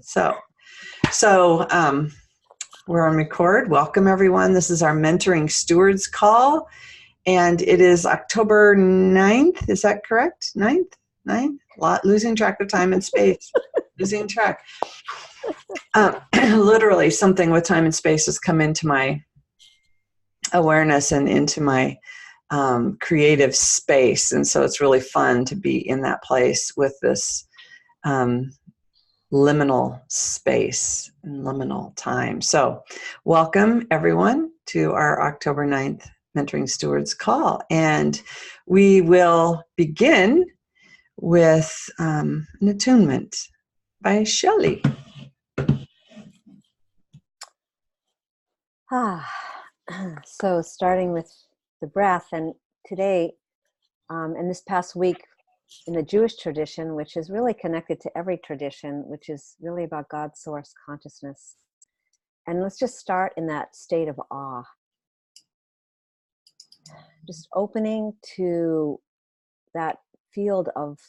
So we're on record. Welcome, everyone. This is our Mentoring Stewards call, and it is October 9th. Is that correct? 9th? 9th? Losing track of time and space. Losing track. Literally, something with time and space has come into my awareness and into my creative space, and so it's really fun to be in that place with this liminal space and liminal time. So welcome everyone to our October 9th Mentoring Stewards call. And we will begin with an attunement by Shelley. So starting with the breath, and today and this past week in the Jewish tradition, which is really connected to every tradition, which is really about God's source consciousness. And let's just start in that state of awe. Just opening to that field of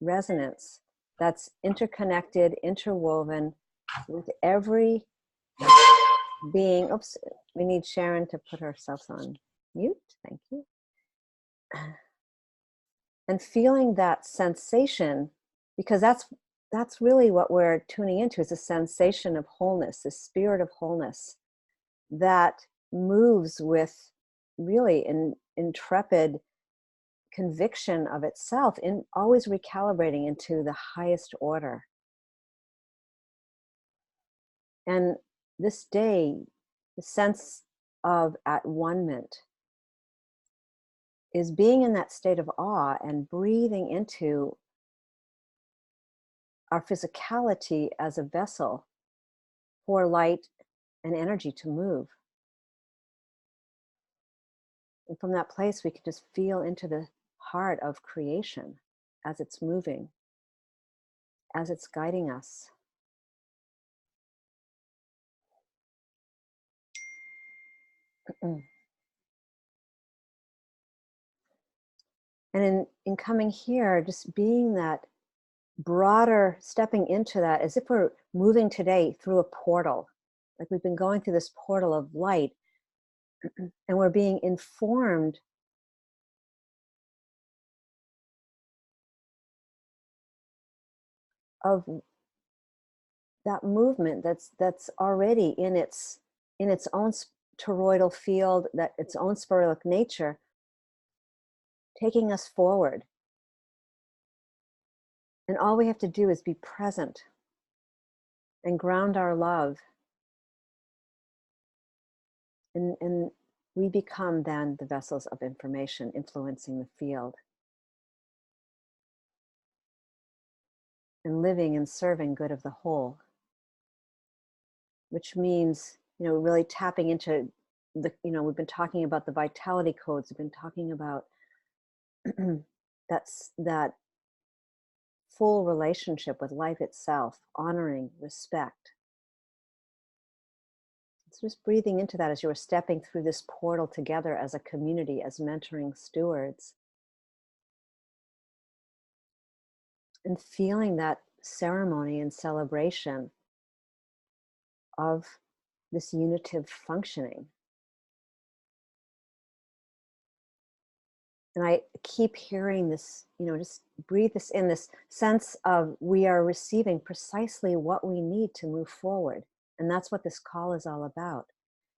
resonance that's interconnected, interwoven with every being. Oops, we need Sharon to put herself on mute. Thank you. And feeling that sensation, because that's really what we're tuning into, is a sensation of wholeness, the spirit of wholeness that moves with really an intrepid conviction of itself, in always recalibrating into the highest order. And this day, the sense of at one-ment is being in that state of awe and breathing into our physicality as a vessel for light and energy to move. And from that place, we can just feel into the heart of creation as it's moving, as it's guiding us. And in coming here, just being that broader, stepping into that as if we're moving today through a portal. Like we've been going through this portal of light, and we're being informed of that movement that's already in its own toroidal field, that its own spiralic nature, taking us forward. And all we have to do is be present and ground our love. And we become then the vessels of information influencing the field. And living and serving good of the whole. Which means, really tapping into the, we've been talking about the vitality codes, we've been talking about that full relationship with life itself, honoring, respect. So just breathing into that as you are stepping through this portal together as a community, as mentoring stewards. And feeling that ceremony and celebration of this unitive functioning. And I keep hearing this, just breathe this in, this sense of we are receiving precisely what we need to move forward. And that's what this call is all about.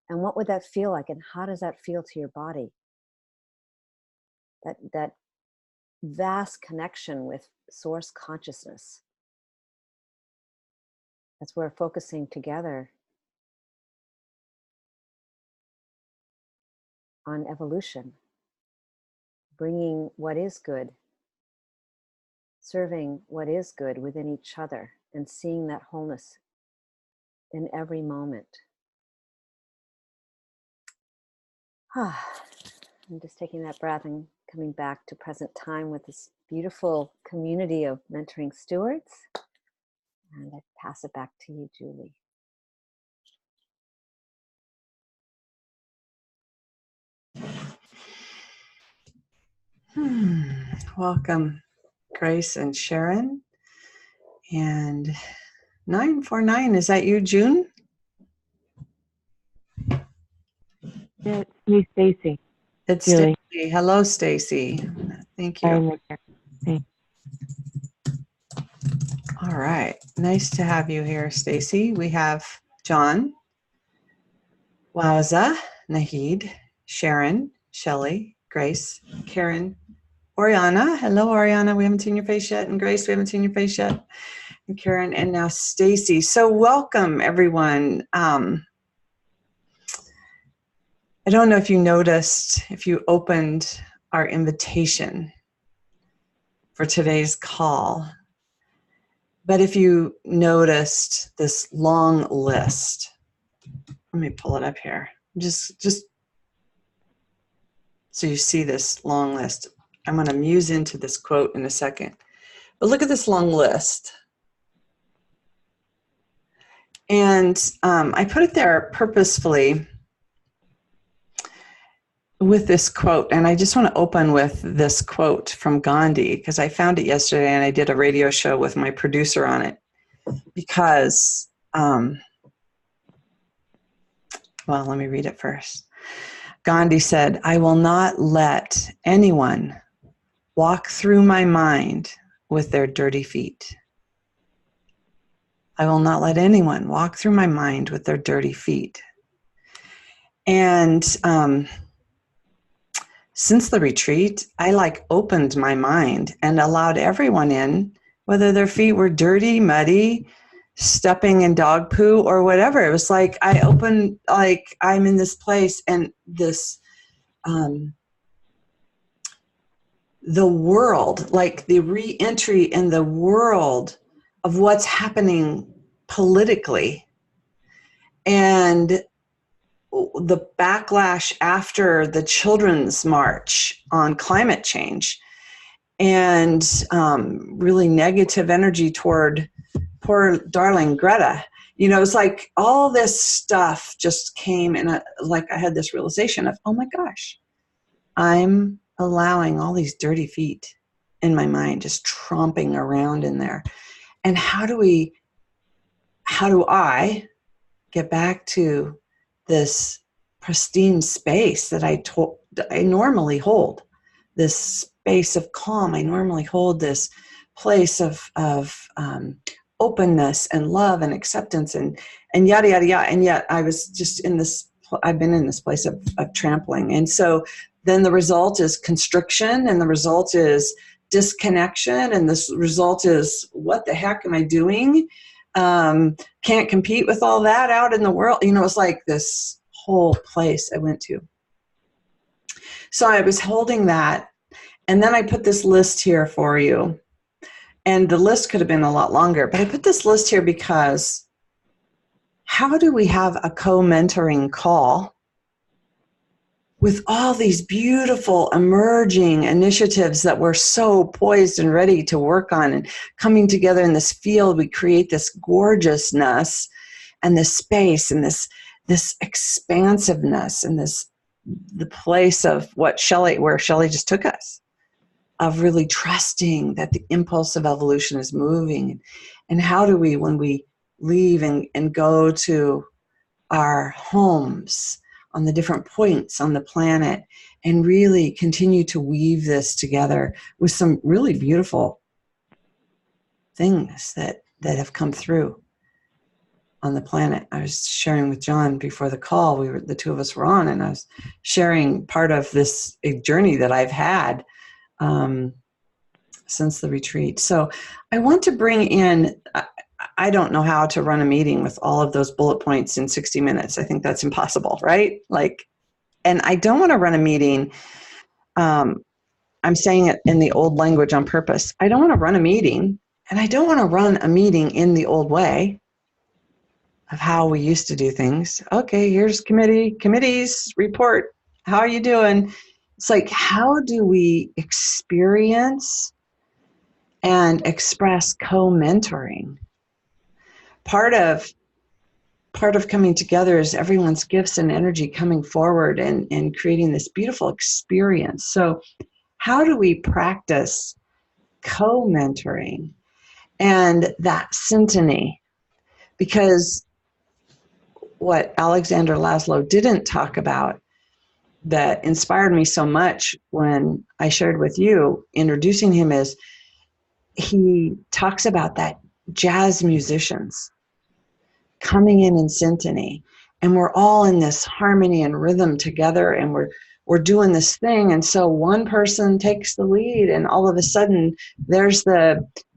And what would that feel like? And how does that feel to your body? That vast connection with source consciousness. That's where we're focusing together on evolution. Bringing what is good, serving what is good within each other, and seeing that wholeness in every moment. I'm just taking that breath and coming back to present time with this beautiful community of mentoring stewards. And I pass it back to you, Julie. Welcome, Grace and Sharon. And 949. Is that you, June? It's me, Stacy. It's Julie. Stacy. Hello, Stacy. Thank I'm you. right there. Thanks. All right. Nice to have you here, Stacy. We have John, Wowza, Nahid, Sharon, Shelley, Grace, Karen, Oriana. Hello, Oriana. We haven't seen your face yet. And Grace, we haven't seen your face yet. And Karen, and now Stacy. So welcome, everyone. I don't know if you noticed, if you opened our invitation for today's call, but if you noticed this long list, let me pull it up here. Just so you see this long list. I'm going to muse into this quote in a second. But look at this long list. And I put it there purposefully with this quote, and I just want to open with this quote from Gandhi because I found it yesterday and I did a radio show with my producer on it because, well, let me read it first. Gandhi said, "I will not let anyone walk through my mind with their dirty feet. I will not let anyone walk through my mind with their dirty feet." And since the retreat, I opened my mind and allowed everyone in, whether their feet were dirty, muddy, stepping in dog poo or whatever. It was like I opened, like I'm in this place and this, the world, like the re-entry in the world of what's happening politically and the backlash after the Children's March on climate change and really negative energy toward poor darling Greta. You know, it's like all this stuff just came and I had this realization of, oh my gosh, I'm allowing all these dirty feet in my mind just tromping around in there. And how do I get back to this pristine space that I normally hold, this space of calm. I normally hold this place of openness and love and acceptance and yada, yada, yada. And yet I was just I've been in this place of trampling. And so then the result is constriction and the result is disconnection. And this result is, what the heck am I doing? Can't compete with all that out in the world. You know, it's like this whole place I went to. So I was holding that. And then I put this list here for you. And the list could have been a lot longer, but I put this list here because how do we have a co-mentoring call with all these beautiful emerging initiatives that we're so poised and ready to work on and coming together in this field? We create this gorgeousness and this space and this expansiveness and the place of where Shelley just took us, of really trusting that the impulse of evolution is moving. And how do we, when we leave and go to our homes on the different points on the planet and really continue to weave this together with some really beautiful things that have come through on the planet. I was sharing with John before the call, the two of us were on, and I was sharing part of this journey that I've had since the retreat. So I want to bring in, I don't know how to run a meeting with all of those bullet points in 60 minutes. I think that's impossible, right? And I don't want to run a meeting. I'm saying it in the old language on purpose. I don't want to run a meeting, and I don't want to run a meeting in the old way of how we used to do things. Okay, here's committees report. How are you doing? It's like, how do we experience and express co-mentoring? Part of coming together is everyone's gifts and energy coming forward and creating this beautiful experience. So how do we practice co-mentoring and that syntony because what Alexander Laszlo didn't talk about that inspired me so much when I shared with you introducing him is he talks about that jazz musicians coming in symphony, and we're all in this harmony and rhythm together, and we're doing this thing, and so one person takes the lead, and all of a sudden there's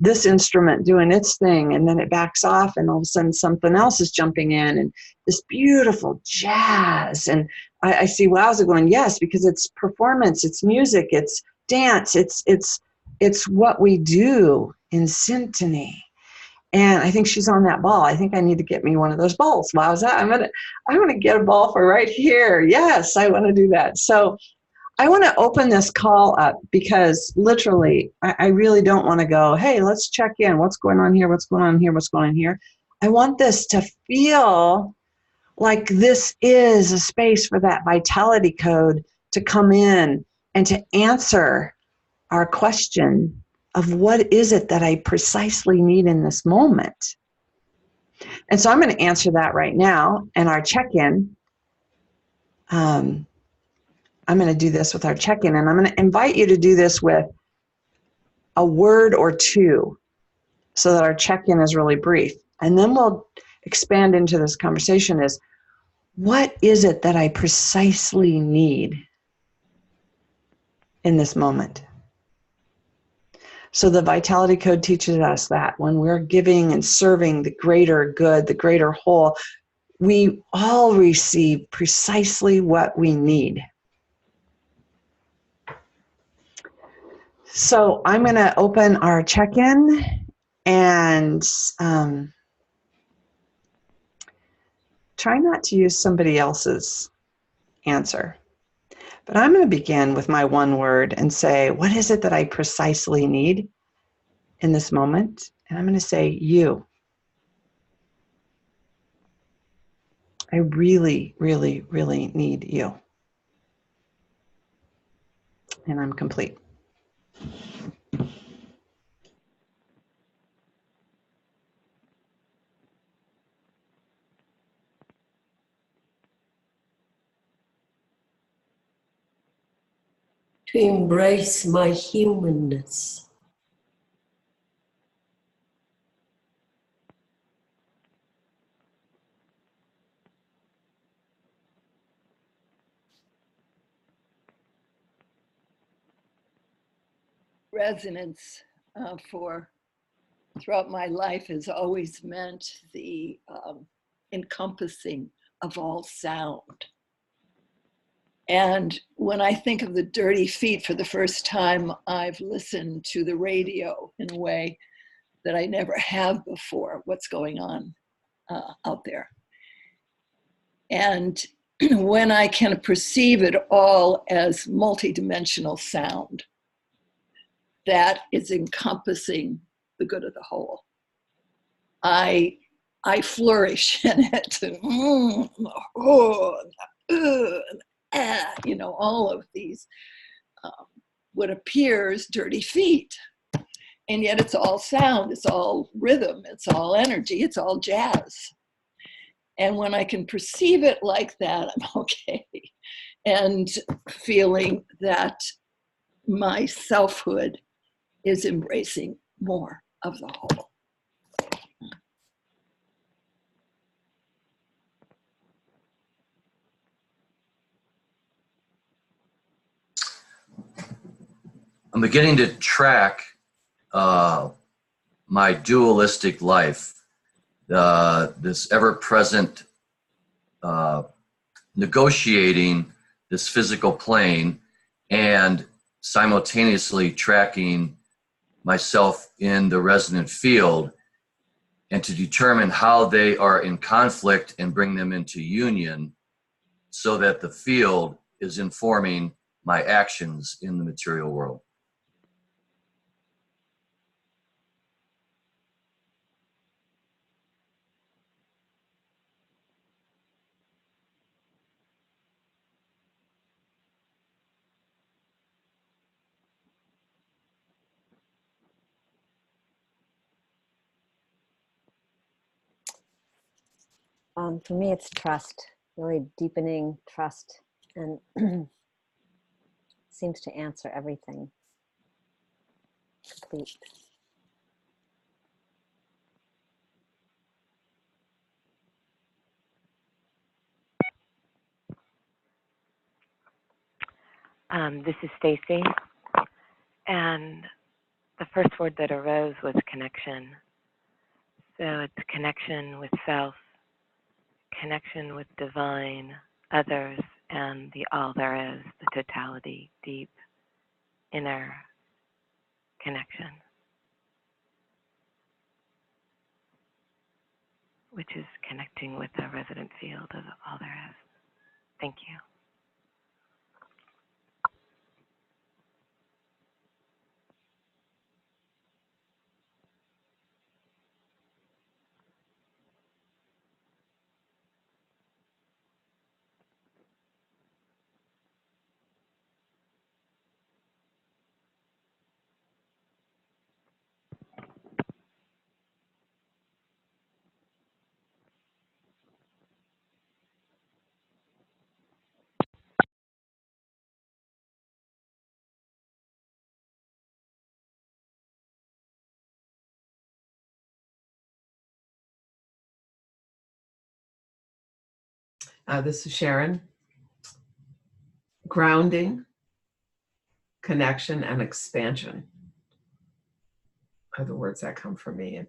this instrument doing its thing, and then it backs off, and all of a sudden something else is jumping in, and this beautiful jazz. And I see Wowza going, yes, because it's performance, it's music, it's dance, it's what we do in symphony. And I think she's on that ball. I think I need to get me one of those balls. Wowza, I'm gonna get a ball for right here. Yes, I want to do that. So I want to open this call up because literally, I really don't want to go, hey, let's check in. What's going on here? What's going on here? What's going on here? I want this to feel like this is a space for that vitality code to come in and to answer our question of what is it that I precisely need in this moment. And so I'm going to answer that right now. And our check-in, I'm going to do this with our check-in, and I'm going to invite you to do this with a word or two so that our check-in is really brief. And then we'll expand into this conversation is, what is it that I precisely need in this moment? So the Vitality Code teaches us that when we're giving and serving the greater good, the greater whole, we all receive precisely what we need. So I'm going to open our check-in and try not to use somebody else's answer. But I'm going to begin with my one word and say, what is it that I precisely need in this moment? And I'm going to say, you. I really, really, really need you. And I'm complete. To embrace my humanness. Resonance throughout my life has always meant the encompassing of all sound. And when I think of the Dirty Feet for the first time, I've listened to the radio in a way that I never have before, what's going on out there. And when I can perceive it all as multidimensional sound, that is encompassing the good of the whole. I flourish in it. All of these, what appears dirty feet. And yet it's all sound, it's all rhythm, it's all energy, it's all jazz. And when I can perceive it like that, I'm okay. And feeling that my selfhood is embracing more of the whole. I'm beginning to track my dualistic life, this ever-present negotiating this physical plane and simultaneously tracking myself in the resonant field, and to determine how they are in conflict and bring them into union so that the field is informing my actions in the material world. For me, it's trust, really deepening trust, and seems to answer everything. Complete. This is Stacy, and the first word that arose was connection. So it's connection with self, connection with divine, others, and the all there is, the totality, deep, inner connection, which is connecting with the resonant field of all there is. Thank you. This is Sharon. Grounding, connection, and expansion are the words that come from me. And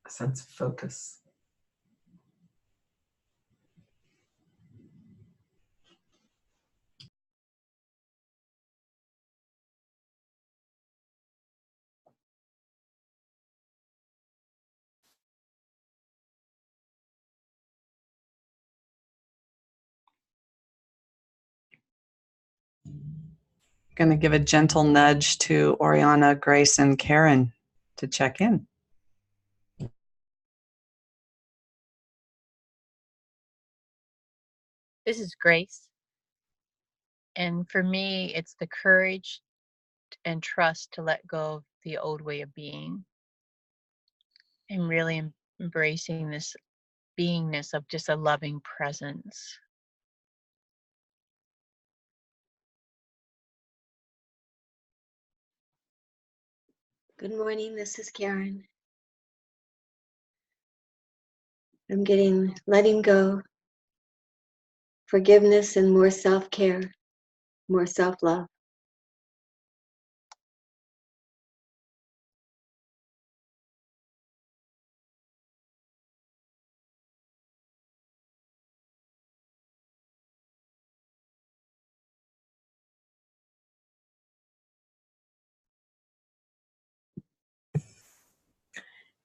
a sense of focus. Going to give a gentle nudge to Oriana, Grace, and Karen to check in. This is Grace. And for me, it's the courage and trust to let go of the old way of being and really embracing this beingness of just a loving presence. Good morning, this is Karen. I'm getting letting go, forgiveness, and more self-care, more self-love.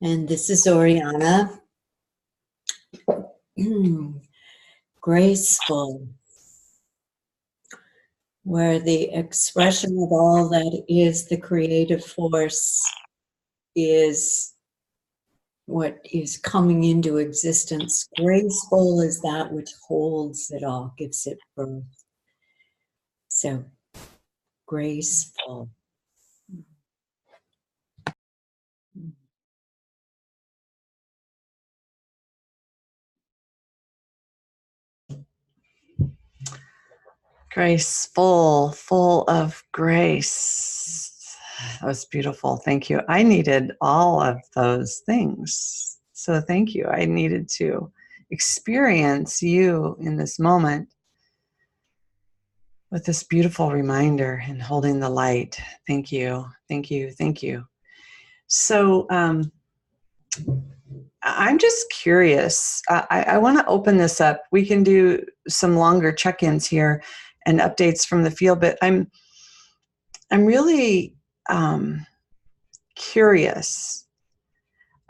And this is Oriana. Graceful, where the expression of all that is the creative force is what is coming into existence. Graceful is that which holds it all, gives it birth. So, graceful. Graceful, full of grace. That was beautiful. Thank you. I needed all of those things. So thank you. I needed to experience you in this moment with this beautiful reminder and holding the light. Thank you. Thank you. Thank you. So I'm just curious. I want to open this up. We can do some longer check-ins here and updates from the field, but I'm really curious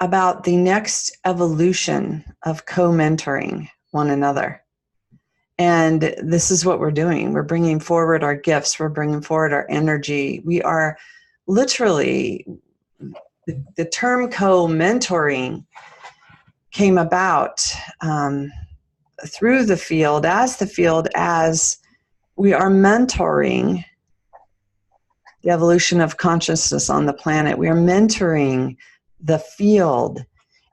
about the next evolution of co-mentoring one another. And this is what we're doing. We're bringing forward our gifts. We're bringing forward our energy. We are literally, the term co-mentoring came about through the field as we are mentoring the evolution of consciousness on the planet. We are mentoring the field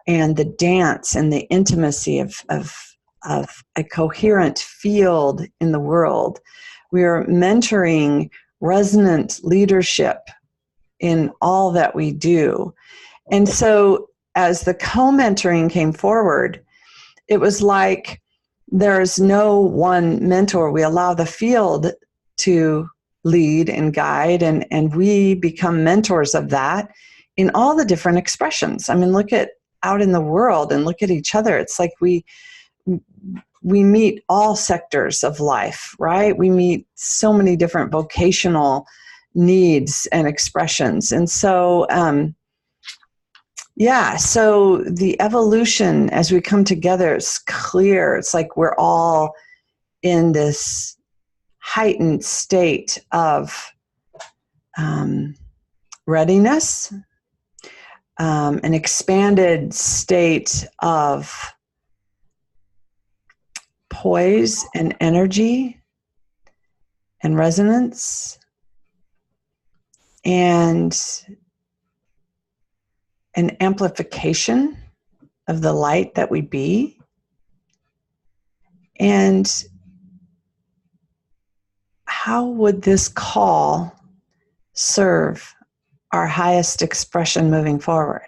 and the dance and the intimacy of a coherent field in the world. We are mentoring resonant leadership in all that we do. And so as the co-mentoring came forward, it was like there's no one mentor. We allow the field to lead and guide, and we become mentors of that in all the different expressions. I mean, look at out in the world and look at each other. It's like we meet all sectors of life, right? We meet so many different vocational needs and expressions. And so, so the evolution as we come together is clear. It's like we're all in this heightened state of readiness, an expanded state of poise and energy and resonance, and an amplification of the light that we be. And how would this call serve our highest expression moving forward?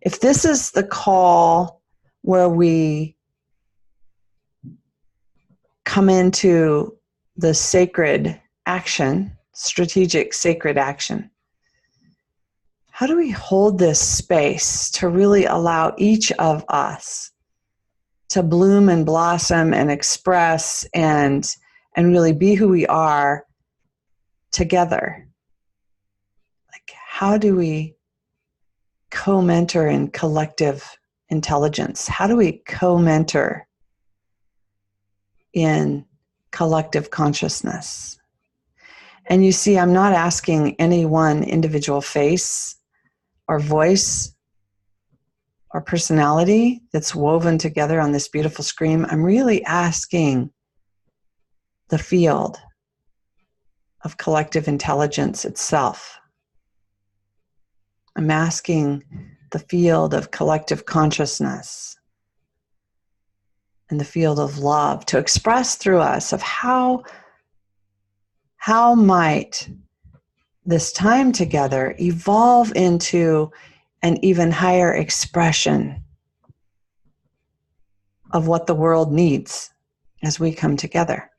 If this is the call where we come into the sacred action, strategic sacred action, how do we hold this space to really allow each of us to bloom and blossom and express and really be who we are together? Like, how do we co-mentor in collective intelligence? How do we co-mentor in collective consciousness? And you see, I'm not asking any one individual face or voice or personality that's woven together on this beautiful screen. I'm really asking the field of collective intelligence itself. I'm asking the field of collective consciousness and the field of love to express through us of how might this time together evolve into an even higher expression of what the world needs as we come together.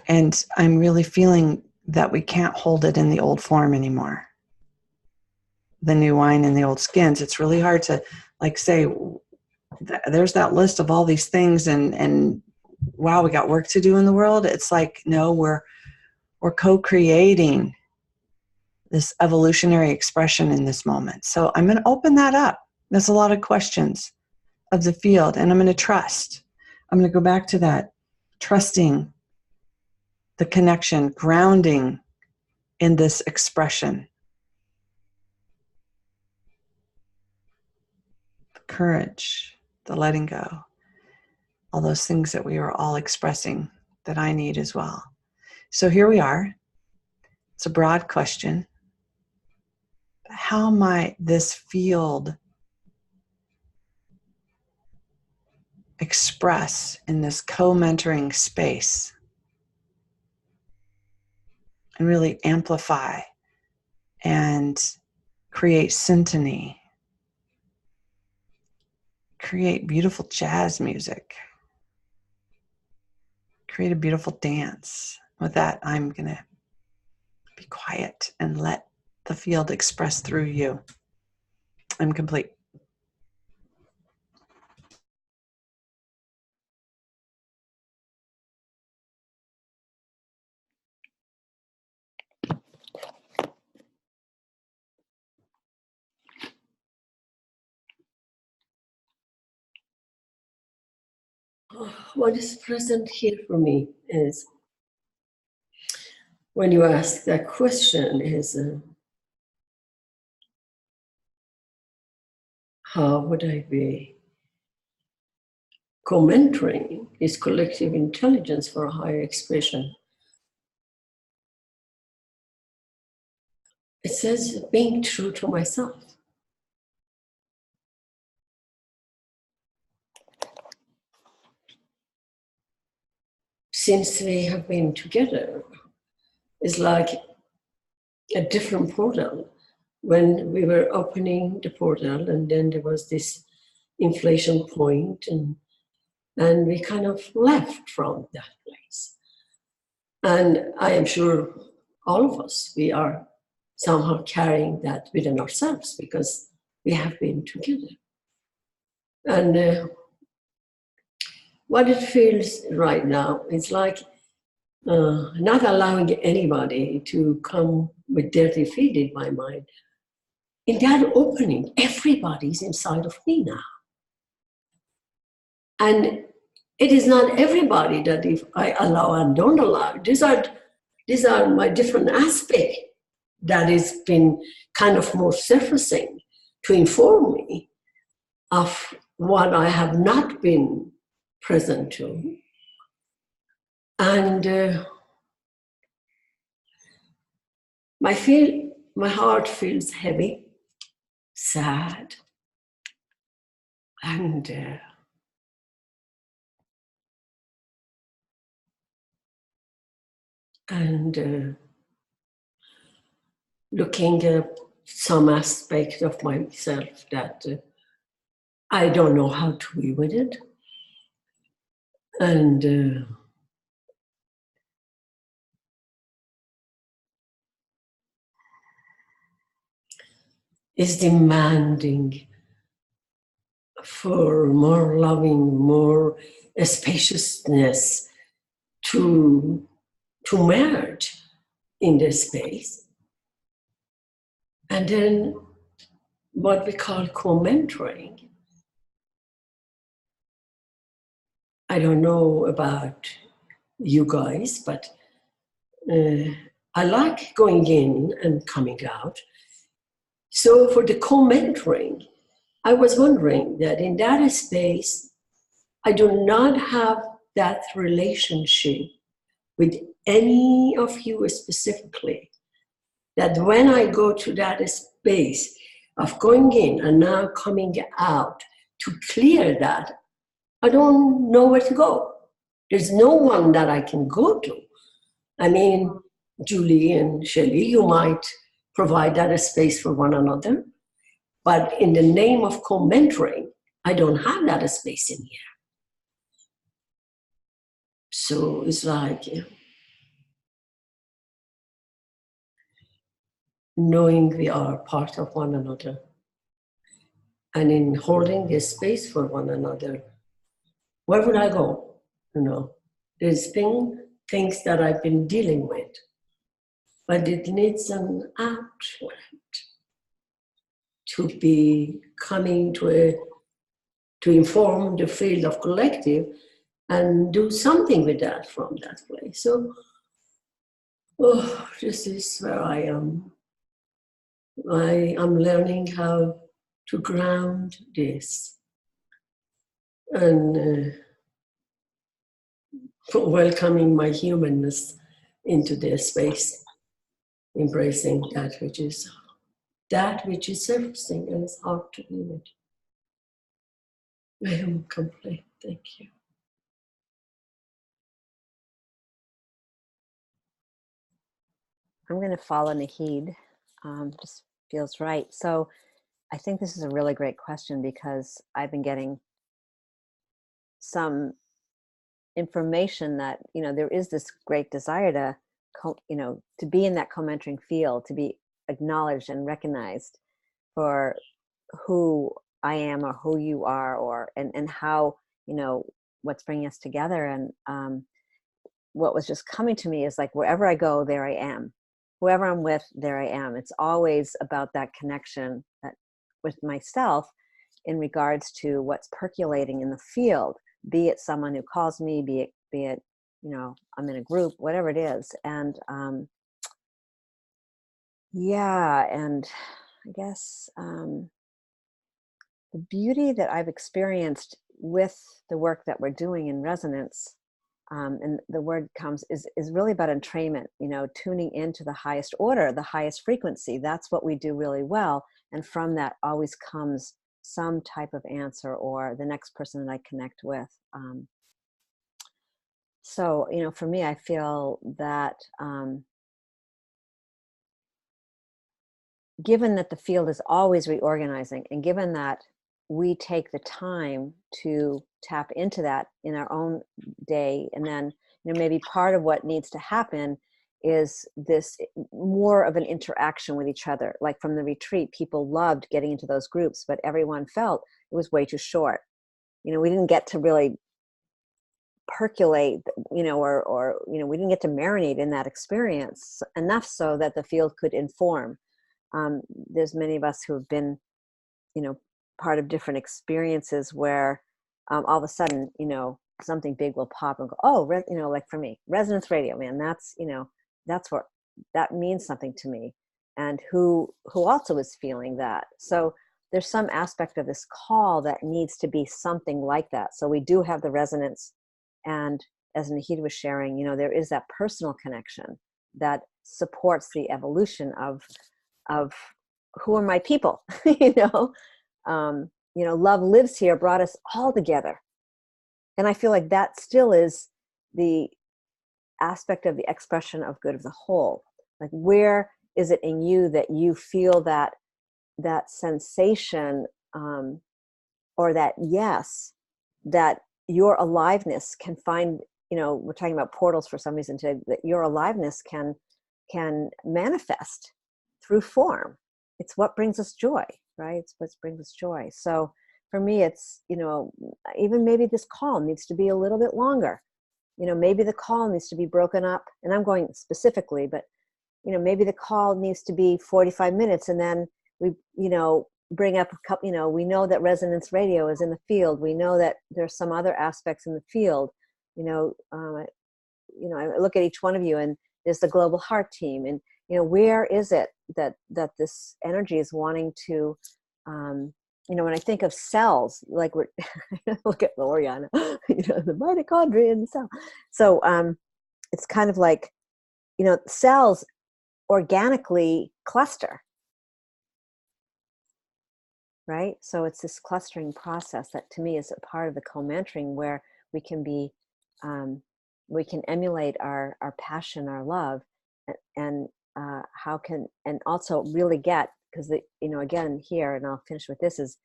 And I'm really feeling that we can't hold it in the old form anymore. The new wine in the old skins. It's really hard to say, there's that list of all these things and wow, we got work to do in the world. It's like, no, we're co-creating this evolutionary expression in this moment. So I'm going to open that up. There's a lot of questions of the field, and I'm going to trust. I'm going to go back to that, trusting the connection, grounding in this expression. The courage, the letting go, all those things that we are all expressing that I need as well. So here we are. It's a broad question. How might this field express in this co-mentoring space and really amplify and create symphony, create beautiful jazz music, create a beautiful dance? With that, I'm going to be quiet and let the field express through you. I'm complete. What is present here for me is when you ask that question is how would I be co-mentoring is collective intelligence for a higher expression? it says being true to myself. Since we have been together, it's like a different portal. When we were opening the portal, and then there was this inflation point, and we kind of left from that place. And I am sure all of us, we are somehow carrying that within ourselves because we have been together. And what it feels right now is like not allowing anybody to come with dirty feet in my mind. In that opening, everybody's inside of me now. And it is not everybody that if I allow and don't allow. These are my different aspects that has been kind of more surfacing to inform me of what I have not been present to. And my heart feels heavy, sad, and looking at some aspect of myself that I don't know how to be with it. And is demanding for more loving, more spaciousness to merge in this space. And then what we call co-mentoring. I don't know about you guys, but I like going in and coming out. So for the co-mentoring, I was wondering that in that space, I do not have that relationship with any of you specifically, that when I go to that space of going in and now coming out to clear that, I don't know where to go. There's no one that I can go to. I mean, Julie and Shelley, you might provide that space for one another, but in the name of co-mentoring, I don't have that space in here. So it's like knowing we are part of one another, and in holding this space for one another, where would I go? You know, there's been things that I've been dealing with, but it needs an outlet to be coming to inform the field of collective and do something with that from that place. So, this is where I am. I am learning how to ground this and welcoming my humanness into this space, embracing that which is surfacing and is hard to be with. I am complete. Thank you. I'm going to follow Nahid. Just feels right. So I think this is a really great question because I've been getting some information that, you know, there is this great desire to, to be in that co-mentoring field, to be acknowledged and recognized for who I am or who you are, and how, you know, what's bringing us together. And what was just coming to me is like, wherever I go, there I am. Whoever I'm with, there I am. It's always about that connection with myself in regards to what's percolating in the field, be it someone who calls me, be it, you know, I'm in a group, whatever it is. And yeah, and I guess the beauty that I've experienced with the work that we're doing in resonance and the word comes is really about entrainment, tuning into the highest order, the highest frequency. That's what we do really well. And from that always comes some type of answer or the next person that I connect with. So, for me, I feel that given that the field is always reorganizing, and given that we take the time to tap into that in our own day, and then maybe part of what needs to happen is this more of an interaction with each other. Like from the retreat, people loved getting into those groups, but everyone felt it was way too short. We didn't get to really percolate, or we didn't get to marinate in that experience enough so that the field could inform. There's many of us who have been, part of different experiences where all of a sudden, something big will pop and go, oh, like for me, resonance radio, man, that's what, that means something to me. And who also is feeling that. So there's some aspect of this call that needs to be something like that. So we do have the resonance. And as Nahid was sharing, there is that personal connection that supports the evolution of who are my people. Love lives here, brought us all together. And I feel like that still is the aspect of the expression of good of the whole. Like, where is it in you that you feel that sensation, or that yes, that your aliveness can find, we're talking about portals for some reason today, that your aliveness can manifest through form. It's what brings us joy, right? It's what brings us joy. So for me, it's, even maybe this call needs to be a little bit longer. Maybe the call needs to be broken up, and I'm going specifically, but, maybe the call needs to be 45 minutes, and then we, bring up a couple, we know that resonance radio is in the field. We know that there's some other aspects in the field. I look at each one of you, and there's the Global Heart Team, and, where is it that this energy is wanting to, when I think of cells, like we're, look at Oriana, the mitochondrion cell. So it's kind of like, cells organically cluster, right? So it's this clustering process that to me is a part of the co-mentoring, where we can be, we can emulate our passion, our love, and and also really get, because again here, and I'll finish with this is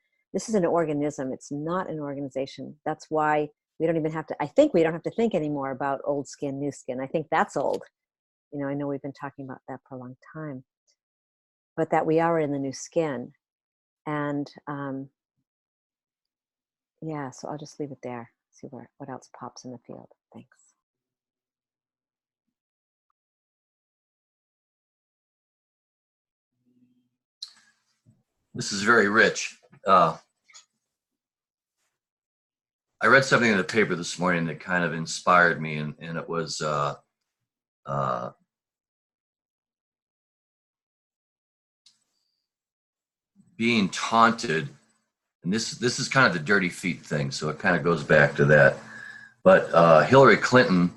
an organism. It's not an organization. That's why we don't even have to, I think we don't have to think anymore about old skin, new skin. I think that's old. I know we've been talking about that for a long time, but that we are in the new skin. And yeah, so I'll just leave it there. See what else pops in the field. Thanks. This is very rich. I read something in the paper this morning that kind of inspired me, and it was being taunted. And this is kind of the dirty feet thing, so it kind of goes back to that. But Hillary Clinton,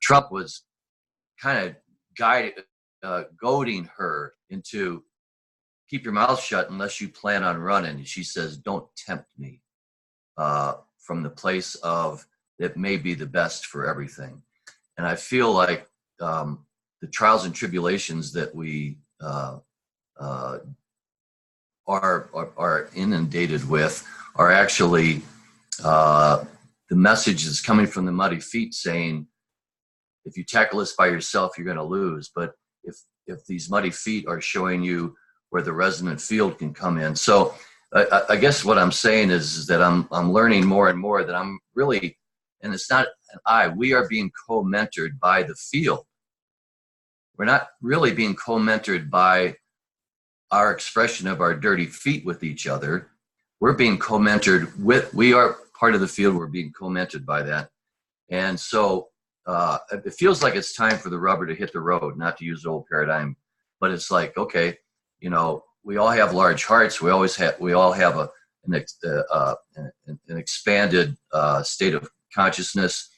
Trump was kind of goading her into keep your mouth shut unless you plan on running. And she says, don't tempt me, from the place of it may be the best for everything. And I feel like the trials and tribulations that we are inundated with are actually the message that's coming from the muddy feet saying, if you tackle this by yourself, you're going to lose. But if these muddy feet are showing you where the resonant field can come in. So I guess what I'm saying is that I'm learning more and more that I'm really, and it's not we are being co-mentored by the field. We're not really being co-mentored by our expression of our dirty feet with each other. We're being co-mentored we are part of the field. We're being co-mentored by that. And so it feels like it's time for the rubber to hit the road, not to use the old paradigm, but it's like, okay, we all have large hearts. We all have an expanded state of consciousness.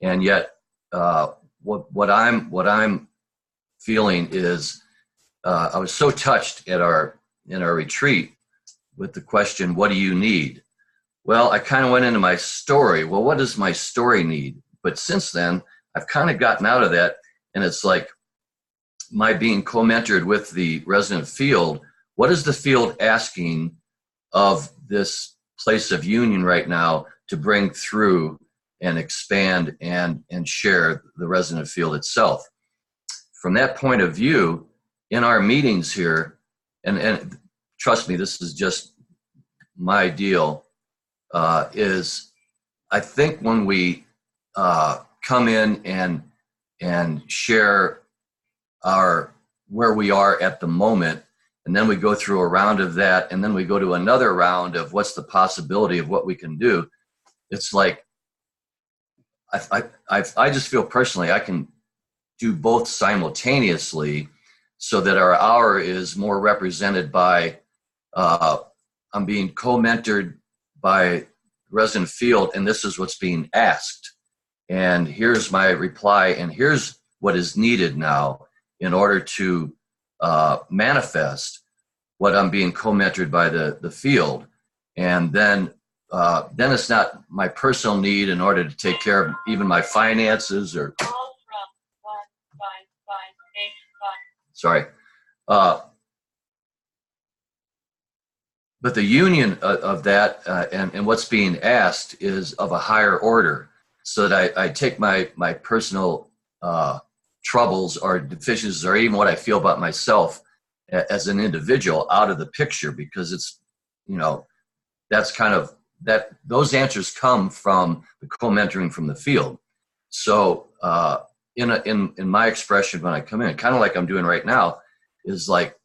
And yet, what I'm feeling is, I was so touched in our retreat with the question, "What do you need?" Well, I kind of went into my story. Well, what does my story need? But since then, I've kind of gotten out of that, and it's like my being co-mentored with the resident field. What is the field asking of this place of union right now to bring through and expand and share the resident field itself? From that point of view, in our meetings here, and trust me, this is just my deal, is I think when we come in and share our where we are at the moment, and then we go through a round of that, and then we go to another round of what's the possibility of what we can do. It's like I just feel personally I can do both simultaneously, so that our hour is more represented by I'm being co-mentored by resident field, and this is what's being asked, and here's my reply, and here's what is needed now in order to manifest what I'm being co-mentored by the field. And then it's not my personal need in order to take care of even my finances or sorry. But the union of that and what's being asked is of a higher order, so that I take my personal troubles or deficiencies or even what I feel about myself as an individual out of the picture, because it's, that's kind of that those answers come from the co-mentoring from the field. So in my expression when I come in, kind of like I'm doing right now, is like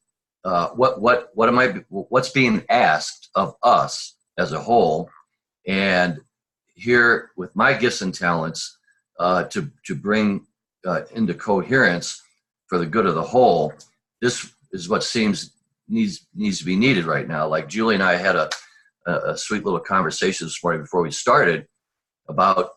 what's being asked of us as a whole, and here with my gifts and talents to bring into coherence for the good of the whole. This is what needs to be needed right now. Like Julie and I had a sweet little conversation this morning before we started about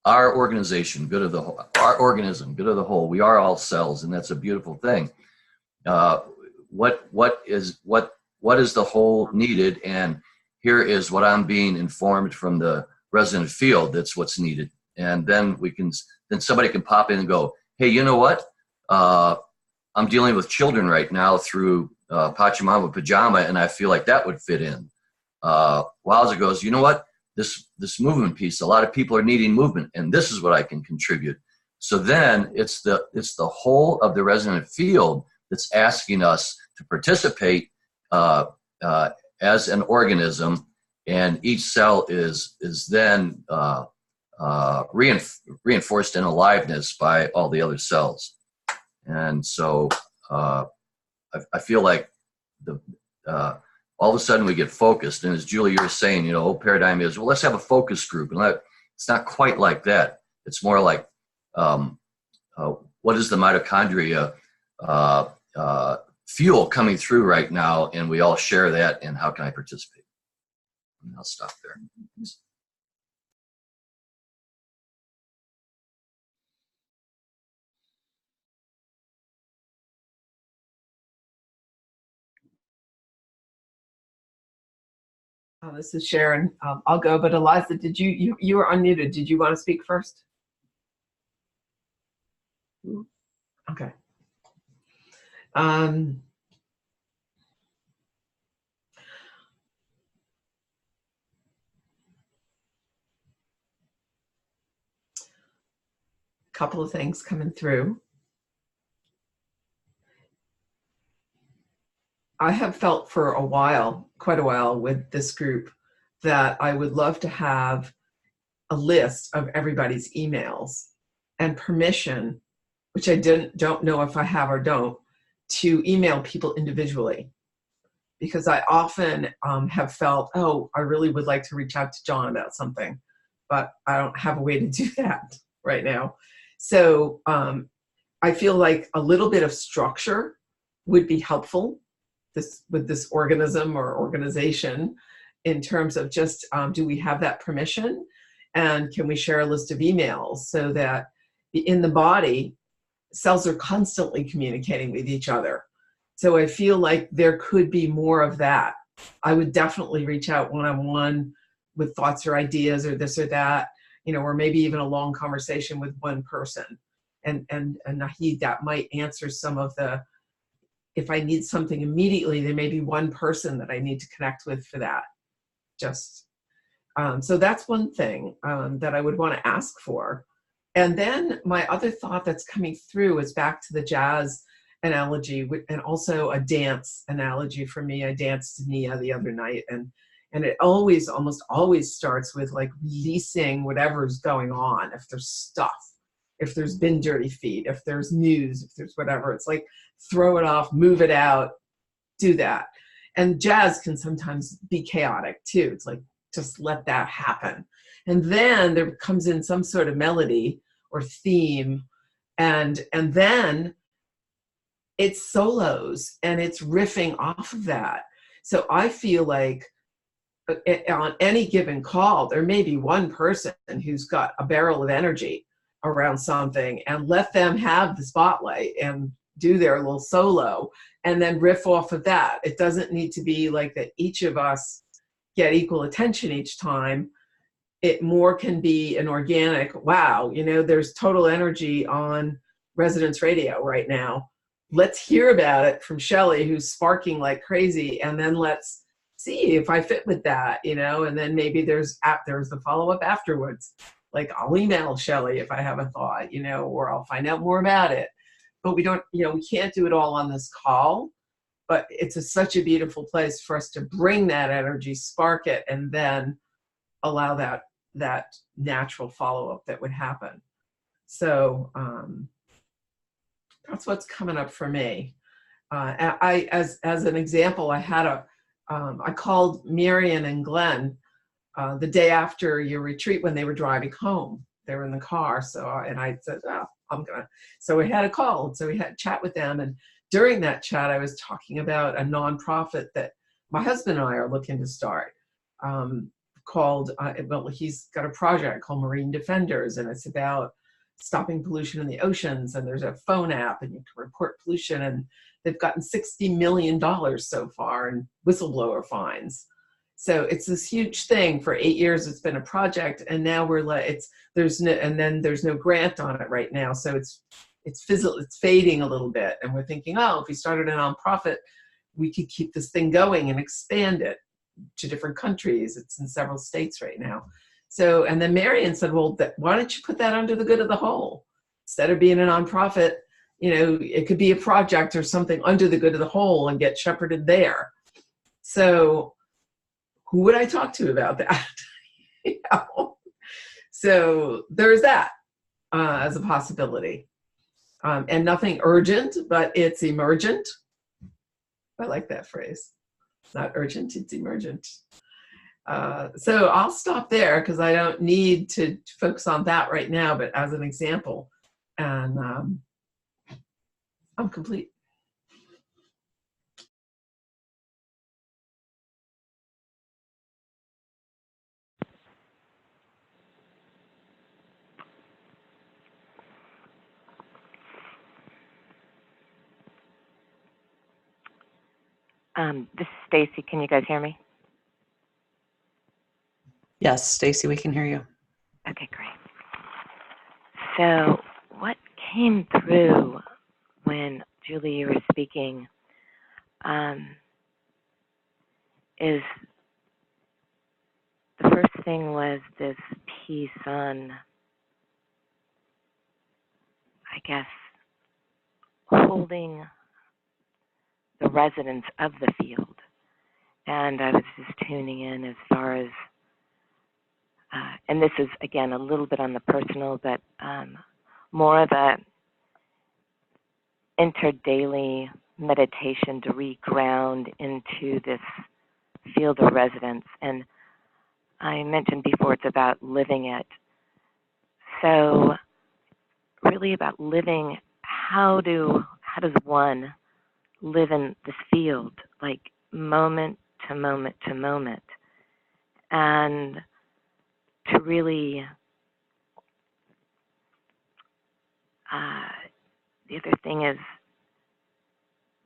our organization, good of the whole, our organism, good of the whole. We are all cells, and that's a beautiful thing. What is the whole needed? And here is what I'm being informed from the resident field. That's what's needed. And then somebody can pop in and go, hey, you know what? I'm dealing with children right now through Pachamama Pajama, and I feel like that would fit in. Wowza goes, you know what? This movement piece, a lot of people are needing movement, and this is what I can contribute. So then it's the whole of the resident field that's asking us to participate as an organism, and each cell is then reinforced in aliveness by all the other cells. And so I feel like all of a sudden we get focused. And as Julie, you were saying, the whole paradigm is, well, let's have a focus group. And it's not quite like that. It's more like, what is the mitochondria fuel coming through right now? And we all share that. And how can I participate? And I'll stop there. This is Sharon. I'll go, but Eliza, did you were unmuted. Did you want to speak first? Okay. Couple of things coming through. I have felt for a while, quite a while, with this group that I would love to have a list of everybody's emails and permission, which I don't know if I have or don't, to email people individually. Because I often have felt, oh, I really would like to reach out to John about something, but I don't have a way to do that right now. So I feel like a little bit of structure would be helpful with this organism or organization, in terms of just, do we have that permission? And can we share a list of emails so that in the body, cells are constantly communicating with each other. So I feel like there could be more of that. I would definitely reach out one-on-one with thoughts or ideas or this or that, you know, or maybe even a long conversation with one person. And Nahid, that might answer some of the, if I need something immediately, there may be one person that I need to connect with for that. Just, so that's one thing that I would want to ask for. And then my other thought that's coming through is back to the jazz analogy and also a dance analogy for me. I danced Nia the other night, and it almost always starts with like releasing whatever's going on. If there's stuff, if there's been dirty feet, if there's news, if there's whatever, it's like throw it off, move it out, do that. And jazz can sometimes be chaotic too. It's like, just let that happen. And then there comes in some sort of melody or theme, and then it's solos and it's riffing off of that. So I feel like on any given call, there may be one person who's got a barrel of energy around something, and let them have the spotlight and do their little solo and then riff off of that. It doesn't need to be like that each of us get equal attention each time. It more can be an organic, wow, you know, there's total energy on Resonance Radio right now. Let's hear about it from Shelley, who's sparking like crazy, and then let's see if I fit with that, you know, and then maybe there's the follow-up afterwards. Like I'll email Shelley if I have a thought, you know, or I'll find out more about it. But we don't, you know, we can't do it all on this call, but it's such a beautiful place for us to bring that energy, spark it, and then allow that natural follow-up that would happen. So that's what's coming up for me. As an example, I called Marion and Glenn the day after your retreat when they were driving home. They were in the car, and I said, oh, so we had a call, so we had a chat with them, and during that chat, I was talking about a nonprofit that my husband and I are looking to start. Called, he's got a project called Marine Defenders, and it's about stopping pollution in the oceans, and there's a phone app and you can report pollution, and they've gotten $60 million so far in whistleblower fines. So it's this huge thing. For 8 years it's been a project, and now there's no grant on it right now, so it's fading a little bit, and we're thinking, oh, if we started a nonprofit, we could keep this thing going and expand it to different countries. It's in several states right now. So, and then Marion said, well, why don't you put that under the good of the whole? Instead of being a nonprofit, you know, it could be a project or something under the good of the whole and get shepherded there. So who would I talk to about that? You know? So there's that as a possibility. And nothing urgent, but it's emergent. I like that phrase. It's not urgent, it's emergent. So I'll stop there because I don't need to focus on that right now, but as an example, and I'm complete. This is Stacy. Can you guys hear me? Yes, Stacy, we can hear you. Okay, great. So what came through when, Julie, you were speaking is the first thing was this piece on, I guess, holding the resonance of the field. And I was just tuning in as far as, and this is, again, a little bit on the personal, but more of a interdaily meditation to reground into this field of resonance. And I mentioned before, it's about living it. So really about living, how does one live in this field, like moment to moment to moment? and to really, the other thing is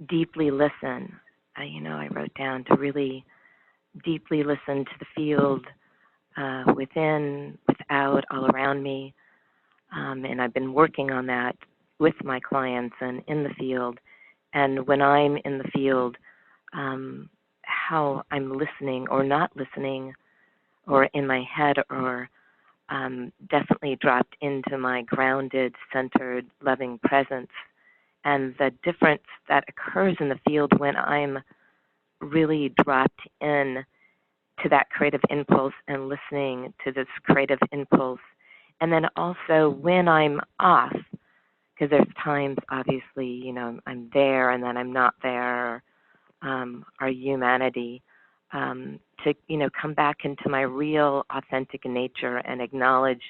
deeply listen. I wrote down to really deeply listen to the field within, without, all around me. And I've been working on that with my clients and in the field. And when I'm in the field, how I'm listening or not listening, or in my head, or definitely dropped into my grounded, centered, loving presence. And the difference that occurs in the field when I'm really dropped in to that creative impulse and listening to this creative impulse. And then also when I'm off, because there's times, obviously, I'm there and then I'm not there, our humanity, to, come back into my real, authentic nature and acknowledge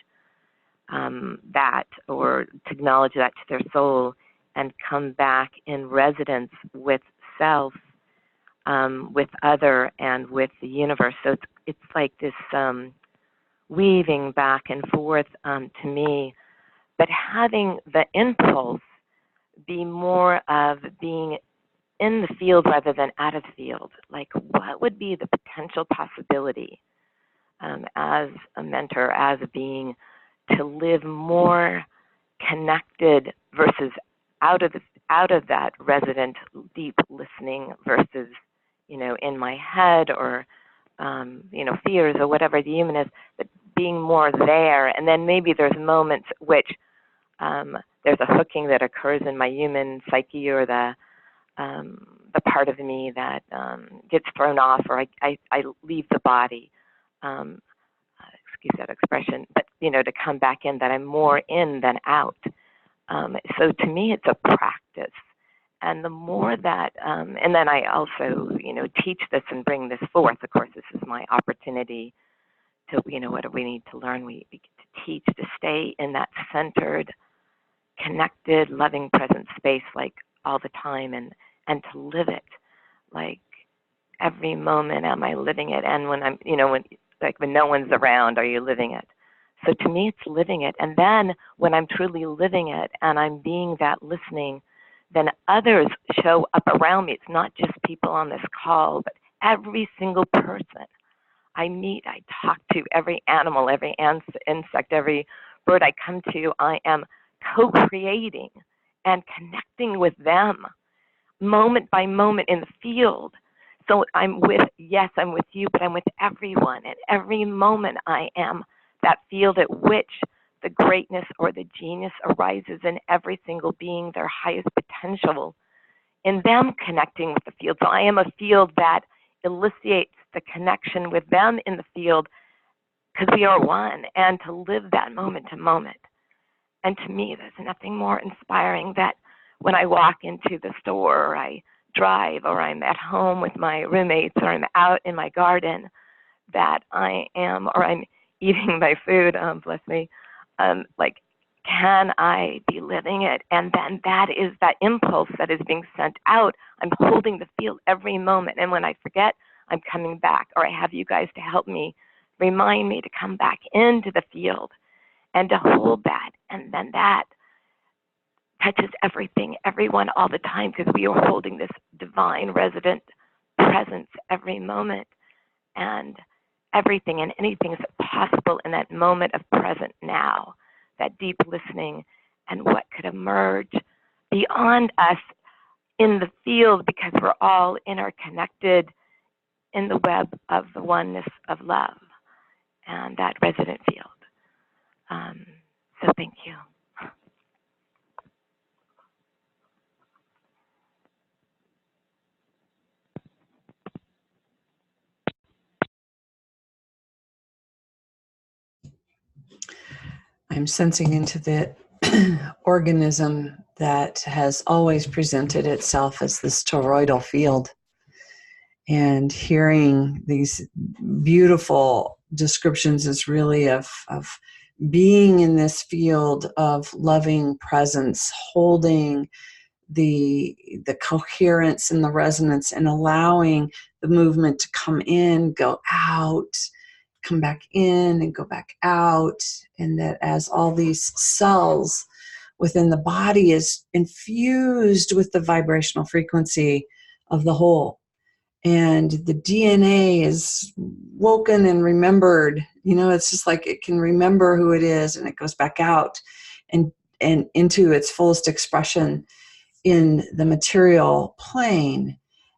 that, or to acknowledge that to their soul, and come back in resonance with self, with other, and with the universe. So it's like this weaving back and forth to me, but having the impulse be more of being in the field rather than out of the field. Like, what would be the potential possibility as a mentor, as a being, to live more connected versus out of that resident deep listening versus, in my head, or fears, or whatever the human is, but being more there. And then maybe there's moments which there's a hooking that occurs in my human psyche, or the part of me that gets thrown off, or I leave the body. Excuse that expression, but to come back in, that I'm more in than out. So to me, it's a practice. And the more that, and then I also, teach this and bring this forth. Of course, this is my opportunity to, what do we need to learn? We get to teach, to stay in that centered, connected, loving, present space, like all the time, and to live it. Like every moment, am I living it? And when I'm, when no one's around, are you living it? So to me, it's living it. And then when I'm truly living it and I'm being that listening, then others show up around me. It's not just people on this call, but every single person I meet, I talk to, every animal, every insect, every bird I come to, I am co-creating and connecting with them moment by moment in the field. So I'm with you, but I'm with everyone. And every moment I am that field at which the greatness or the genius arises in every single being, their highest potential, in them connecting with the field. So I am a field that elicits the connection with them in the field, because we are one, and to live that moment to moment. And to me, there's nothing more inspiring that when I walk into the store, or I drive, or I'm at home with my roommates, or I'm out in my garden, that I am, or I'm eating my food, bless me, like, can I be living it? And then that is that impulse that is being sent out. I'm holding the field every moment. And when I forget, I'm coming back, or I have you guys to help me, remind me to come back into the field and to hold that. And then that touches everything, everyone, all the time, because we are holding this divine resident presence every moment. And everything and anything is possible in that moment of present now, that deep listening, and what could emerge beyond us in the field, because we're all interconnected in the web of the oneness of love and that resident field. So thank you. I'm sensing into the organism that has always presented itself as this toroidal field, and hearing these beautiful descriptions is really of being in this field of loving presence, holding the coherence and the resonance, and allowing the movement to come in, go out, come back in and go back out, and that as all these cells within the body is infused with the vibrational frequency of the whole, and the DNA is woken and remembered. It's just like it can remember who it is, and it goes back out and into its fullest expression in the material plane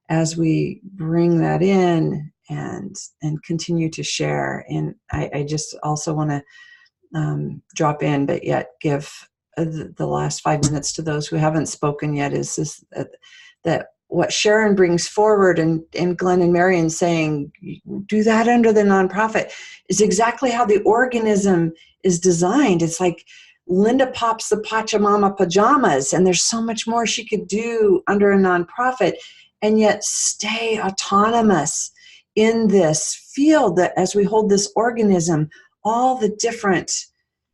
as we bring that in and continue to share. And I just also want to drop in, but yet give the last 5 minutes to those who haven't spoken yet, is this, that what Sharon brings forward, and Glenn and Marion saying, do that under the nonprofit, is exactly how the organism is designed. It's like Linda pops the Pachamama pajamas, and there's so much more she could do under a nonprofit, and yet stay autonomous in this field, that as we hold this organism, all the different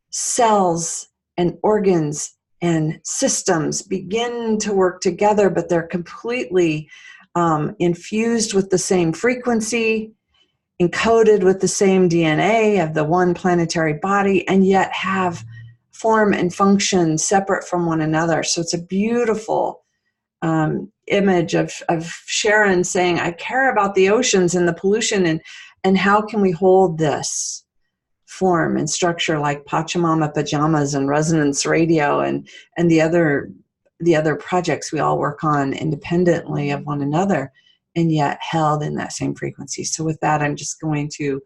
cells and organs and systems begin to work together, but they're completely infused with the same frequency, encoded with the same DNA of the one planetary body, and yet have form and function separate from one another. So it's a beautiful image of Sharon saying, I care about the oceans and the pollution, and how can we hold this form and structure like Pachamama pajamas and resonance radio and the other projects we all work on independently of one another, and yet held in that same frequency. So with that, I'm just going to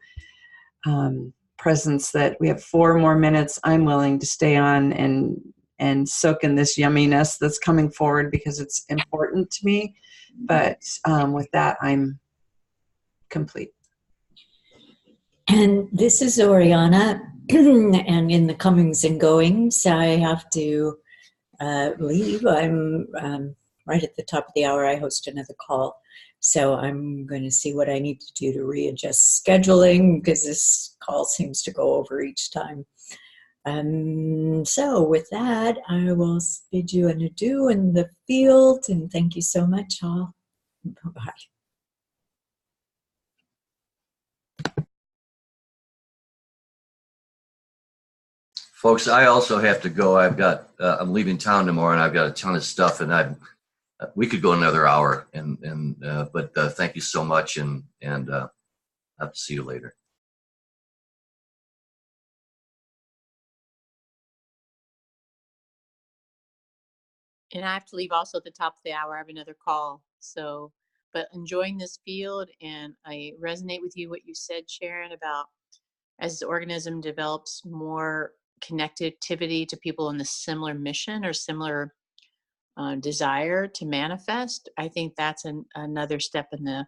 presence that we have 4 more minutes. I'm willing to stay on and soak in this yumminess that's coming forward because it's important to me. But with that, I'm complete. And this is Oriana, and in the comings and goings, I have to leave. I'm right at the top of the hour. I host another call. So I'm going to see what I need to do to readjust scheduling, because this call seems to go over each time. So with that, I will bid you an adieu in the field, and thank you so much, all. Bye. Folks, I also have to go. I'm leaving town tomorrow, and I've got a ton of stuff, and we could go another hour, but thank you so much, and I'll have to see you later. And I have to leave also at the top of the hour. I have another call. So, but enjoying this field, and I resonate with you, what you said, Sharon, about as the organism develops more connectivity to people in the similar mission or similar desire to manifest. I think that's another step in the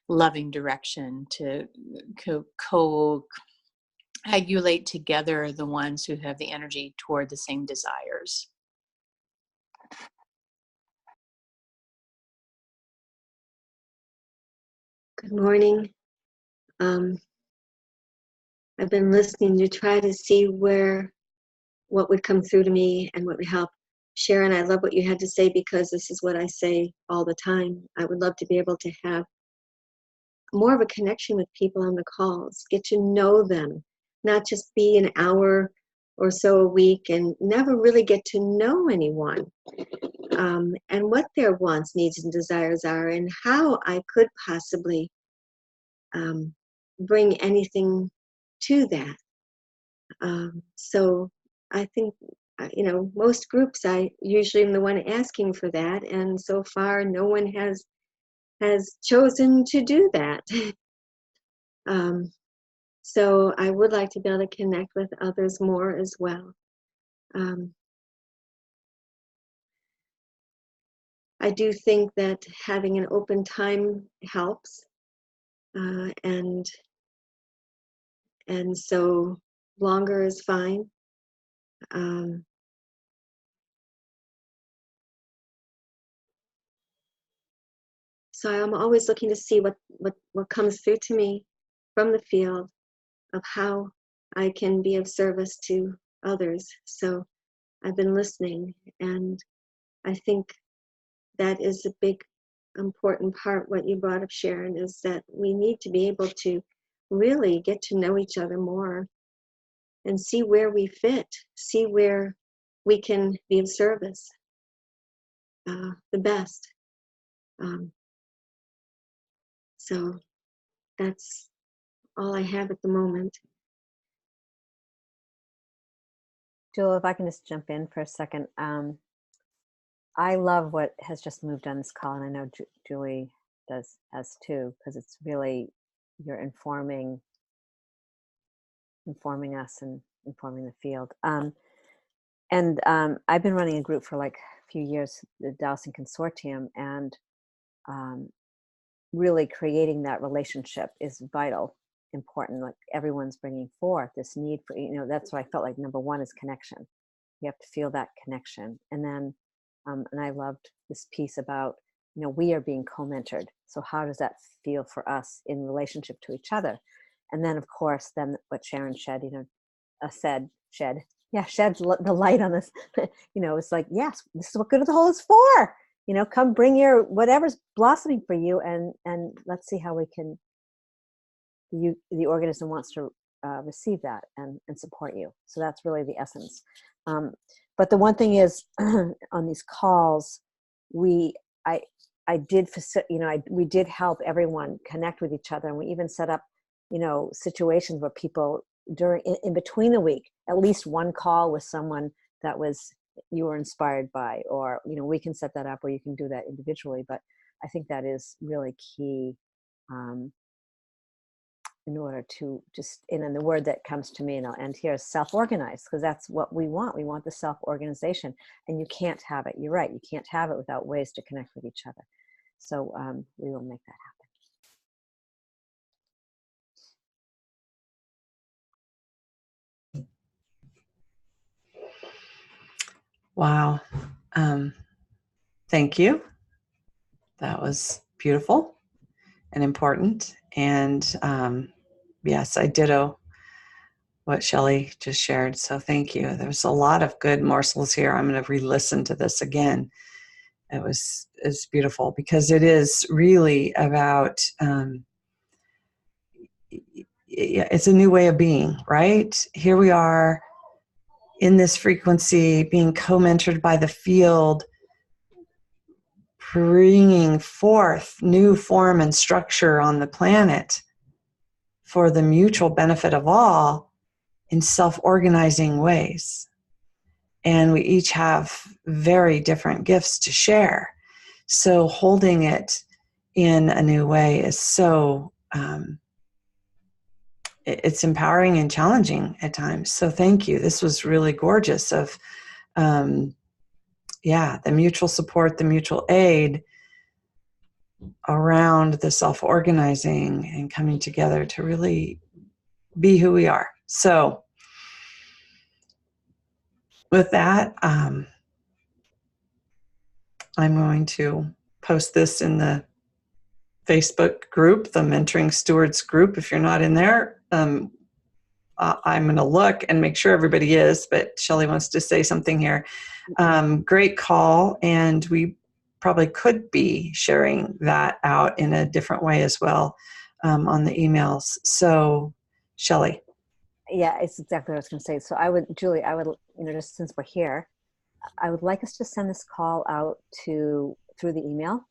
loving direction, to coagulate together the ones who have the energy toward the same desires. Good morning. I've been listening to try to see what would come through to me and what would help. Sharon, I love what you had to say, because this is what I say all the time. I would love to be able to have more of a connection with people on the calls, get to know them, not just be an hour or so a week and never really get to know anyone, and what their wants, needs, and desires are, and how I could possibly bring anything to that. So I think, most groups, I usually am the one asking for that, and so far no one has chosen to do that. So I would like to be able to connect with others more as well. I do think that having an open time helps, and so longer is fine. So I'm always looking to see what comes through to me from the field of how I can be of service to others. So I've been listening, and I think that is a big, important part, what you brought up, Sharon, is that we need to be able to really get to know each other more and see where we fit, see where we can be of service the best. So that's all I have at the moment. Jewel, if I can just jump in for a second. I love what has just moved on this call, and I know Julie does as too, because it's really, you're informing us and informing the field. I've been running a group for like a few years, the Dowsing Consortium, and really creating that relationship is vital, important. Like everyone's bringing forth this need for, that's what I felt like. Number one is connection. You have to feel that connection. And then, and I loved this piece about, we are being co-mentored. So how does that feel for us in relationship to each other? And then of course, then what Sharon shed the light on this, it's like, yes, this is what Good of the Whole is for. Come bring your whatever's blossoming for you, and let's see how we can. The organism wants to receive that and support you. So that's really the essence. But the one thing is, on these calls, we did help everyone connect with each other, and we even set up, situations where people in between the week, at least one call with someone that you were inspired by, or we can set that up, or you can do that individually. But I think that is really key in order to just, and the word that comes to me, and I'll end here, is self-organized, because that's what we want. We want the self-organization, and you can't have it. You're right. You can't have it without ways to connect with each other. So we will make that happen. Wow. Thank you. That was beautiful and important. And yes, I ditto what Shelley just shared. So thank you. There's a lot of good morsels here. I'm going to re-listen to this again. It's beautiful, because it is really about, it's a new way of being, right? Here we are in this frequency, being co-mentored by the field, bringing forth new form and structure on the planet for the mutual benefit of all in self-organizing ways. And we each have very different gifts to share. So holding it in a new way is so, it's empowering and challenging at times. So thank you. This was really gorgeous of, the mutual support, the mutual aid around the self-organizing and coming together to really be who we are. So with that, I'm going to post this in the Facebook group, the Mentoring Stewards group. If you're not in there, I'm going to look and make sure everybody is, but Shelley wants to say something here. Great call, and we probably could be sharing that out in a different way as well on the emails. So, Shelley. Yeah, it's exactly what I was going to say. So Julie, just since we're here, I would like us to send this call out through the email,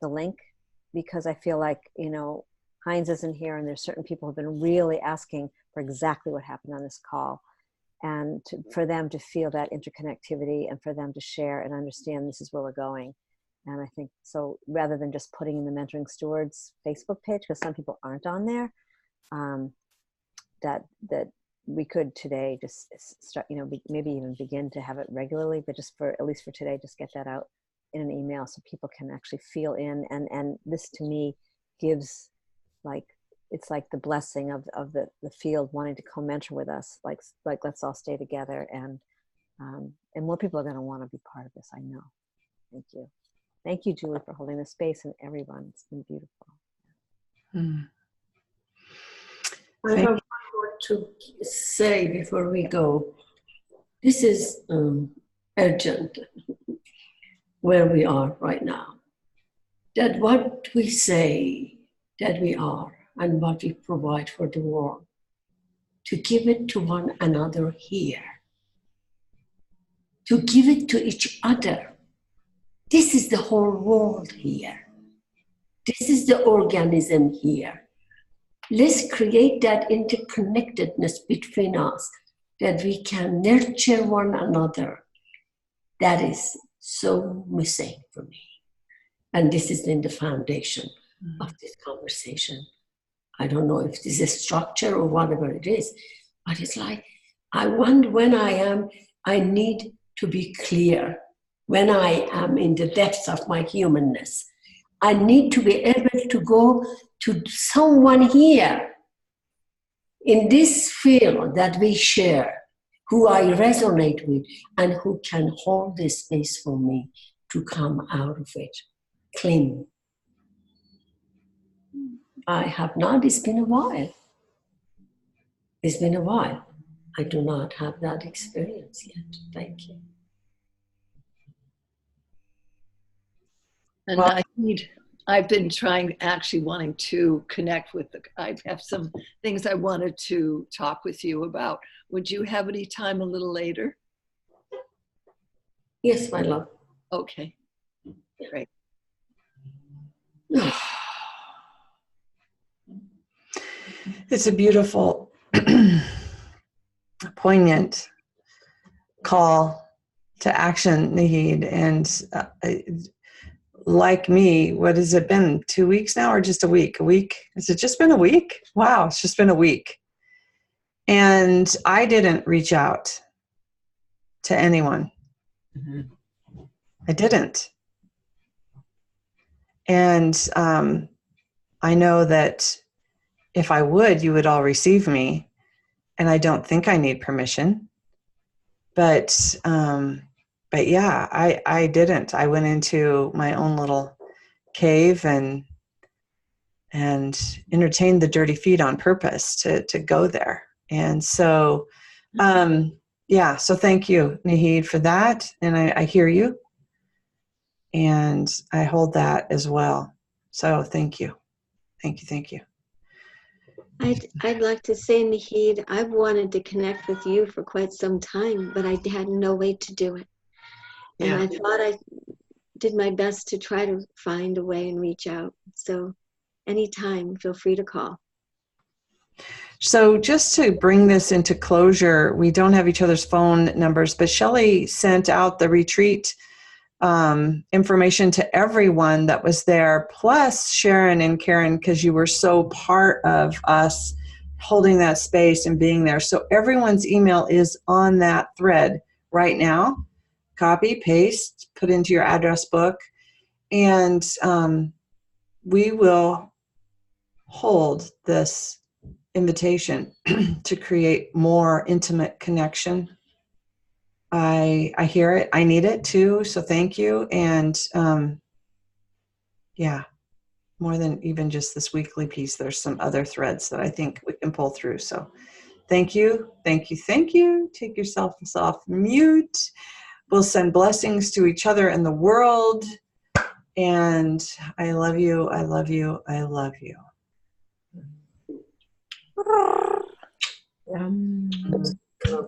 the link, because I feel like, Heinz isn't here, and there's certain people who've been really asking for exactly what happened on this call, and for them to feel that interconnectivity, and for them to share and understand this is where we're going. And I think so, rather than just putting in the Mentoring Stewards Facebook page, because some people aren't on there, that we could today just start, maybe even begin to have it regularly, but just at least for today, just get that out in an email so people can actually feel in. And this to me gives, it's like the blessing of the field wanting to co-mentor with us, like let's all stay together, and more people are going to want to be part of this. I know. Thank you, Julie, for holding the space, and everyone. It's been beautiful. I have more to say before we go. This is urgent where we are right now. That what we say that we are and what we provide for the world, to give it to one another here, to give it to each other. This is the whole world here. This is the organism here. Let's create that interconnectedness between us, that we can nurture one another. That is so missing for me. And this is in the foundation of this conversation. I don't know if this is structure or whatever it is, but it's like, I want, when I need to be clear. When I am in the depths of my humanness, I need to be able to go to someone here in this field that we share, who I resonate with, and who can hold this space for me to come out of it clean. I have not, it's been a while. It's been a while. I do not have that experience yet. Thank you. And I've been actually wanting to connect with I have some things I wanted to talk with you about. Would you have any time a little later? Yes, my love. Okay, great. It's a beautiful, poignant call to action, Nahid. And like me, what has it been? 2 weeks now, or just a week? A week? Has it just been a week? Wow, it's just been a week. And I didn't reach out to anyone. Mm-hmm. I didn't. And I know that if I would, you would all receive me. And I don't think I need permission. But yeah, I didn't. I went into my own little cave and entertained the dirty feet on purpose to go there. And so, yeah, so thank you, Nahid, for that. And I hear you. And I hold that as well. So thank you. Thank you. Thank you. I'd like to say, Nahid, I've wanted to connect with you for quite some time, but I had no way to do it. And Yeah. I thought I did my best to try to find a way and reach out. So anytime, feel free to call. So just to bring this into closure, we don't have each other's phone numbers, but Shelley sent out the retreat information to everyone that was there, plus Sharon and Karen, because you were so part of us holding that space and being there. So everyone's email is on that thread right now. Copy, paste, put into your address book, and we will hold this invitation to create more intimate connection. I hear it. I need it too. So thank you. And yeah, more than even just this weekly piece, there's some other threads that I think we can pull through. So thank you. Thank you. Thank you. Take yourself off mute. We'll send blessings to each other in the world. And I love you. I love you. I love you.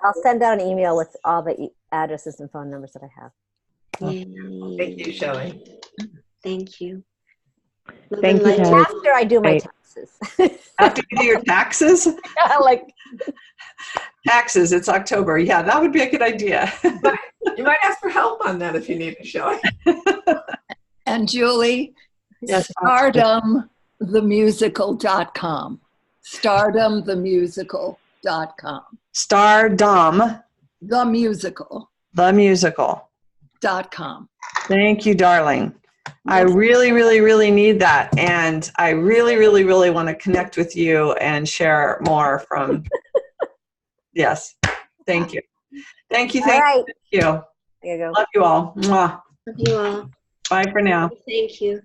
I'll send out an email with all the addresses and phone numbers that I have. Yay. Thank you, Shelley. Thank you. Love Thank and you, light. guys. After I do my Great. taxes. After you do your taxes? Like, Taxes, it's October. Yeah, that would be a good idea. You might ask for help on that if you need it, Shelley. And Julie, Yes. StardomThemusical.com. StardomThemusical.com. Stardom, the musical. TheMusical.com. Thank you, darling. I really, really, really need that. And I really, really, really want to connect with you and share more from. Yes. Thank you. Thank you. all Thank right. you. There you go. Love you all. Mwah. Love you all. Bye for now. Thank you.